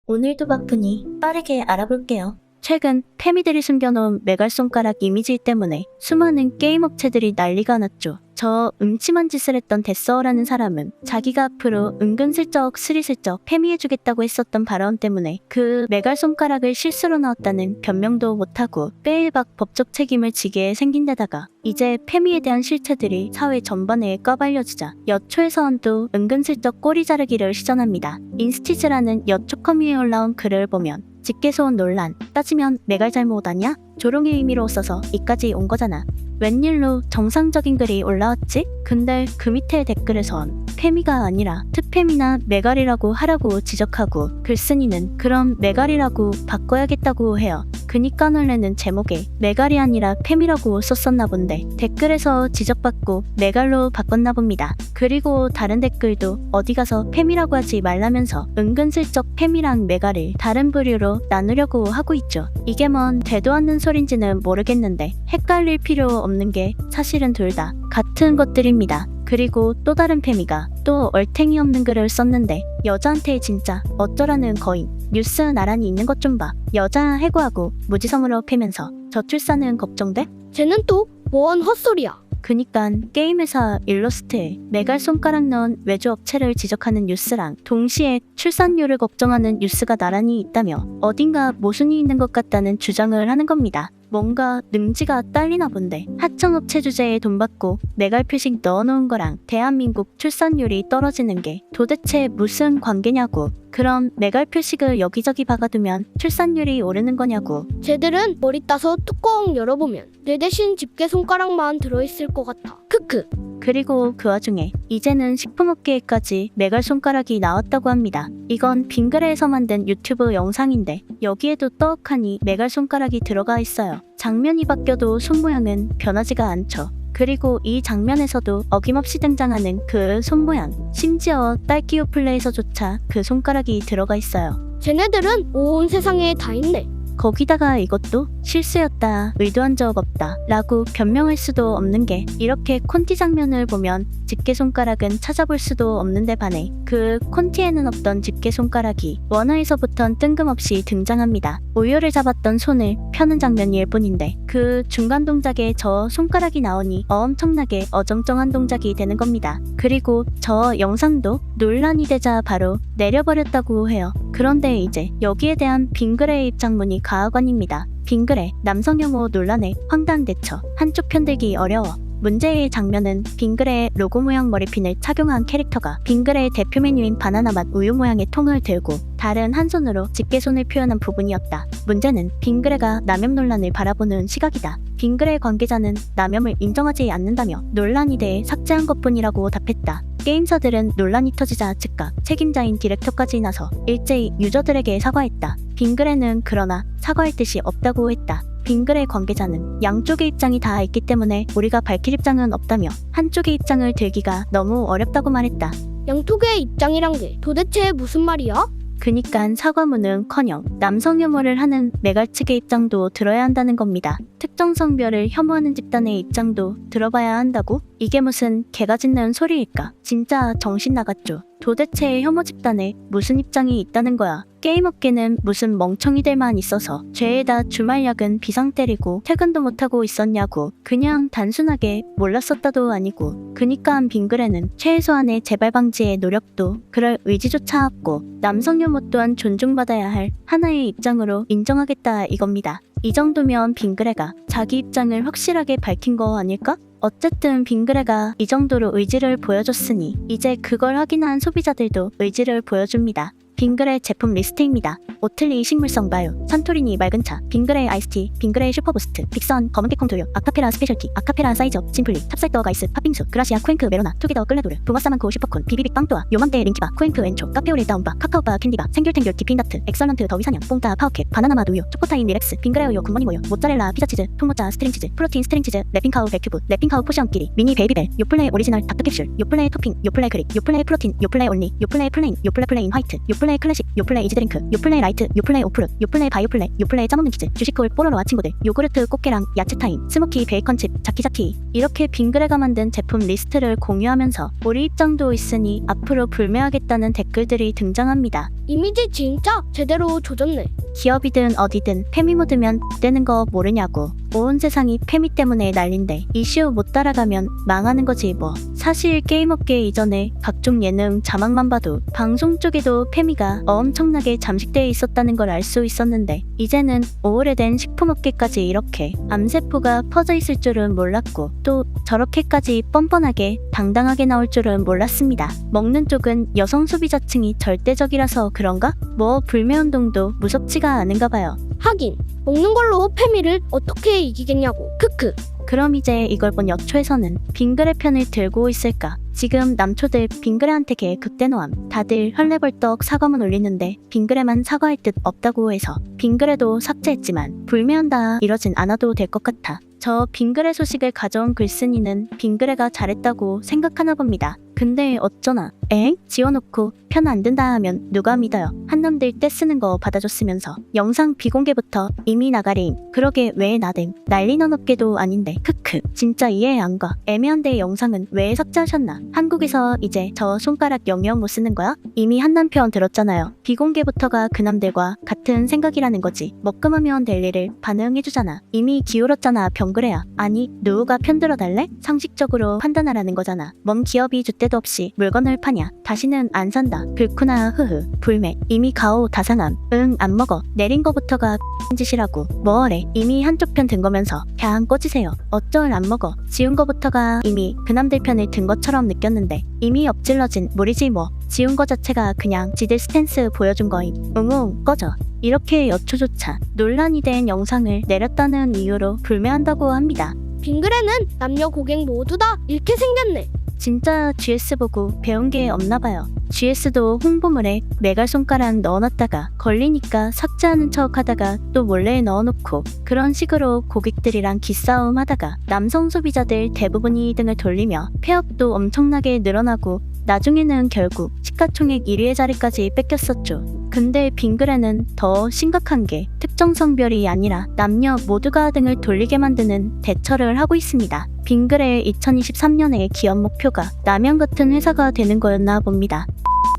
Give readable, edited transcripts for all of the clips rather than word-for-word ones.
오늘도 바쁘니 빠르게 알아볼게요. 최근 페미들이 숨겨놓은 메갈손가락 이미지 때문에 수많은 게임 업체들이 난리가 났죠. 저 음침한 짓을 했던 데서라는 사람은 자기가 앞으로 은근슬쩍 스리슬쩍 페미해주겠다고 했었던 발언 때문에 그 메갈손가락을 실수로 넣었다는 변명도 못하고 빼일박 법적 책임을 지게 생긴 데다가 이제 페미에 대한 실체들이 사회 전반에 까발려지자 여초에서도 은근슬쩍 꼬리 자르기를 시전합니다. 인스티즈라는 여초 커뮤에 올라온 글을 보면 직계소원 논란, 따지면 메갈 잘못 아냐? 조롱의 의미로 써서 이까지 온 거잖아. 웬일로 정상적인 글이 올라왔지? 근데 그 밑에 댓글에선 페미가 아니라 트페미나 메갈이라고 하라고 지적하고 글쓴이는 그럼 메갈이라고 바꿔야겠다고 해요. 그니까 놀래는 제목에 메갈이 아니라 페미라고 썼었나 본데 댓글에서 지적받고 메갈로 바꿨나 봅니다. 그리고 다른 댓글도 어디 가서 페미라고 하지 말라면서 은근슬쩍 페미랑 메갈을 다른 부류로 나누려고 하고 있죠. 이게 뭔 되도 않는 소린지는 모르겠는데 헷갈릴 필요 없는 게 사실은 둘 다 같은 것들입니다. 그리고 또 다른 페미가 또 얼탱이 없는 글을 썼는데 여자한테 진짜 어쩌라는 거임. 뉴스 나란히 있는 것 좀 봐. 여자 해고하고 무지성으로 패면서 저출산은 걱정돼? 쟤는 또 뭐한 헛소리야. 그니깐 게임회사 일러스트에 메갈 손가락 넣은 외주 업체를 지적하는 뉴스랑 동시에 출산율을 걱정하는 뉴스가 나란히 있다며 어딘가 모순이 있는 것 같다는 주장을 하는 겁니다. 뭔가 능지가 딸리나 본데 하청업체 주제에 돈 받고 메갈 표식 넣어놓은 거랑 대한민국 출산율이 떨어지는 게 도대체 무슨 관계냐고. 그럼 메갈 표식을 여기저기 박아두면 출산율이 오르는 거냐고. 쟤들은 머리 따서 뚜껑 열어보면 뇌 대신 집게 손가락만 들어있을 것 같아. 크크. 그리고 그 와중에 이제는 식품업계에까지 메갈 손가락이 나왔다고 합니다. 이건 빙그레에서 만든 유튜브 영상인데 여기에도 떡하니 메갈 손가락이 들어가 있어요. 장면이 바뀌어도 손 모양은 변하지가 않죠. 그리고 이 장면에서도 어김없이 등장하는 그 손모양, 심지어 딸기요 플레이에서조차 그 손가락이 들어가 있어요. 쟤네들은 온 세상에 다 있네. 거기다가 이것도 실수였다, 의도한 적 없다 라고 변명할 수도 없는 게 이렇게 콘티 장면을 보면 집게손가락은 찾아볼 수도 없는데 반해 그 콘티에는 없던 집게손가락이 원화에서부턴 뜬금없이 등장합니다. 우유를 잡았던 손을 펴는 장면일 뿐인데 그 중간 동작에 저 손가락이 나오니 엄청나게 어정쩡한 동작이 되는 겁니다. 그리고 저 영상도 논란이 되자 바로 내려버렸다고 해요. 그런데 이제 여기에 대한 빙그레의 입장문이 가하관입니다. 빙그레, 남성 혐오 논란에 황당대처, 한쪽 편들기 어려워. 문제의 장면은 빙그레의 로고 모양 머리핀을 착용한 캐릭터가 빙그레의 대표 메뉴인 바나나 맛 우유 모양의 통을 들고 다른 한 손으로 집게손을 표현한 부분이었다. 문제는 빙그레가 남염 논란을 바라보는 시각이다. 빙그레 관계자는 남염을 인정하지 않는다며 논란이 대해 삭제한 것뿐이라고 답했다. 게임사들은 논란이 터지자 즉각 책임자인 디렉터까지 나서 일제히 유저들에게 사과했다. 빙그레는 그러나 사과할 뜻이 없다고 했다. 빙그레 관계자는 양쪽의 입장이 다 있기 때문에 우리가 밝힐 입장은 없다며 한쪽의 입장을 들기가 너무 어렵다고 말했다. 양쪽의 입장이란 게 도대체 무슨 말이야? 그니깐 사과문은커녕 남성 혐오를 하는 메갈 측의 입장도 들어야 한다는 겁니다. 특정 성별을 혐오하는 집단의 입장도 들어봐야 한다고? 이게 무슨 개가 짖는 소리일까? 진짜 정신 나갔죠. 도대체 혐오 집단에 무슨 입장이 있다는 거야. 게임업계는 무슨 멍청이들만 있어서 죄에다 주말 야근 비상 때리고 퇴근도 못하고 있었냐고. 그냥 단순하게 몰랐었다도 아니고. 그니까 빙그레는 최소한의 재발 방지의 노력도 그럴 의지조차 없고 남성 혐오 또한 존중받아야 할 하나의 입장으로 인정하겠다 이겁니다. 이 정도면 빙그레가 자기 입장을 확실하게 밝힌 거 아닐까? 어쨌든 빙그레가 이 정도로 의지를 보여줬으니 이제 그걸 확인한 소비자들도 의지를 보여줍니다. 빙그레 제품 리스트입니다. 오틀리 식물성 바유, 산토리니 맑은 차, 빙그레 아이스티, 빙그레 슈퍼부스트, 빅선, 검은 깨콩 두유, 아카페라 스페셜티, 아카페라 사이즈업, 심플리, 찹쌀떡 아이스, 팥빙수, 그라시아 쿠앤크 메로나, 투게더 끌레도르, 붕어사만코 슈퍼콘, 비비빅 빵또아, 요맘때 링키바, 쿠앤크 왼초, 카페오레 다운바, 카카오바 캔디바, 생귤탱귤 디핑다트, 엑설런트 더위사냥, 뽕따 파워캣, 바나나맛 우유, 초코타임 리렉스, 빙그레 우유 굿모닝 우유, 모짜렐라 피자치즈, 통모짜 스트링치즈, 프로틴 스트링치즈, 랩핑카우 백큐브, 랩핑카우 포시엄끼리, 미니 베이비벨, 요플레 오리지널 닥터캡슐, 요플레 토핑, 요플레 그릭, 요플레 프로틴, 요플레 온리, 요플레 플레인, 요플레 플레인 화이트, 요플레 클래식, 요플레 이지드링크, 요플레 라이트 라이트, 요플레 오프루, 요플레 바이오플레, 요플레 짜먹는 치즈, 주식콜 뽀로로와 친구들, 요구르트 꽃게랑 야채타임, 스모키 베이컨칩, 자키자키 이렇게 빙그레가 만든 제품 리스트를 공유하면서 우리 입장도 있으니 앞으로 불매하겠다는 댓글들이 등장합니다. 이미지 진짜 제대로 조졌네. 기업이든 어디든 페미 묻으면 되는 거 모르냐고. 온 세상이 페미 때문에 난린데 이슈 못 따라가면 망하는 거지 뭐. 사실 게임업계 이전에 각종 예능 자막만 봐도 방송 쪽에도 페미가 엄청나게 잠식되어 있었다는 걸 알 수 있었는데 이제는 오래된 식품업계까지 이렇게 암세포가 퍼져 있을 줄은 몰랐고 또 저렇게까지 뻔뻔하게 당당하게 나올 줄은 몰랐습니다. 먹는 쪽은 여성 소비자층이 절대적이라서 그런가? 뭐 불매운동도 무섭지가 않은가 봐요. 하긴 먹는 걸로 페미를 어떻게 이기겠냐고. 크크. 그럼 이제 이걸 본 여초에서는 빙그레 편을 들고 있을까? 지금 남초들 빙그레한테 개 극대노함. 다들 헐레벌떡 사과문 올리는데 빙그레만 사과할 듯 없다고 해서 빙그레도 삭제했지만 불매한다 이러진 않아도 될 것 같아. 저 빙그레 소식을 가져온 글쓴이는 빙그레가 잘했다고 생각하나 봅니다. 근데 어쩌나 엥? 지워놓고 편 안 든다 하면 누가 믿어요. 한남들 떼 쓰는 거 받아줬으면서 영상 비공개부터 이미 나가림. 그러게 왜 나댐. 난리난 업계도 아닌데 크크. 진짜 이해 안 가. 애매한데 영상은 왜 삭제하셨나. 한국에서 이제 저 손가락 영영 못 쓰는 거야? 이미 한남 편 들었잖아요. 비공개부터가 그남들과 같은 생각이라는 거지. 먹금하면 될 일을 반응해주잖아. 이미 기울었잖아 병그레야. 아니 누가 편들어달래? 상식적으로 판단하라는 거잖아. 뭔 기업이 줏대도 없이 물건을 파냐. 다시는 안 산다. 그렇구나 흐흐. 불매. 이미 가오 다상함. 응 안 먹어. 내린 거부터가 짓이라고. 뭐래. 이미 한쪽 편 든 거면서 그냥 꺼지세요. 어쩔 안 먹어. 지운 거부터가 이미 그남들 편을 든 것처럼 느꼈는데 이미 엎질러진 물이지 뭐. 지운 거 자체가 그냥 지들 스탠스 보여준 거임. 웅웅 꺼져. 이렇게 여초조차 논란이 된 영상을 내렸다는 이유로 불매한다고 합니다. 빙그레는 남녀 고객 모두 다 잃게 생겼네. 진짜 GS 보고 배운 게 없나 봐요. GS도 홍보물에 메갈 손가락 넣어놨다가 걸리니까 삭제하는 척 하다가 또 몰래 넣어놓고 그런 식으로 고객들이랑 기싸움 하다가 남성 소비자들 대부분이 등을 돌리며 폐업도 엄청나게 늘어나고 나중에는 결국 시가총액 1위의 자리까지 뺏겼었죠. 근데 빙그레는 더 심각한 게 특정 성별이 아니라 남녀 모두가 등을 돌리게 만드는 대처를 하고 있습니다. 빙그레의 2023년의 기업 목표가 라면 같은 회사가 되는 거였나 봅니다.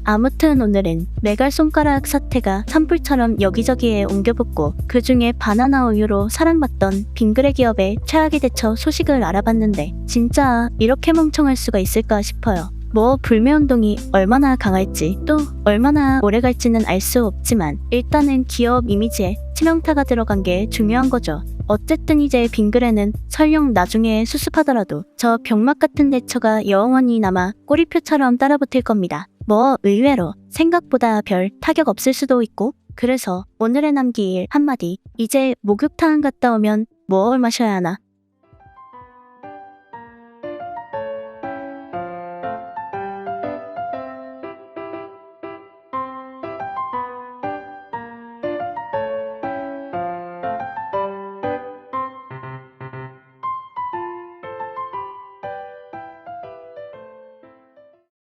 아무튼 오늘은 메갈 손가락 사태가 산불처럼 여기저기에 옮겨붙고 그 중에 바나나 우유로 사랑받던 빙그레 기업의 최악의 대처 소식을 알아봤는데 진짜 이렇게 멍청할 수가 있을까 싶어요. 뭐 불매운동이 얼마나 강할지 또 얼마나 오래 갈지는 알 수 없지만 일단은 기업 이미지에 치명타가 들어간 게 중요한 거죠. 어쨌든 이제 빙그레는 설령 나중에 수습하더라도 저 병맛 같은 대처가 영원히 남아 꼬리표처럼 따라붙을 겁니다. 뭐 의외로 생각보다 별 타격 없을 수도 있고 그래서 오늘의 남길 한마디. 이제 목욕탕 갔다 오면 뭘 마셔야 하나?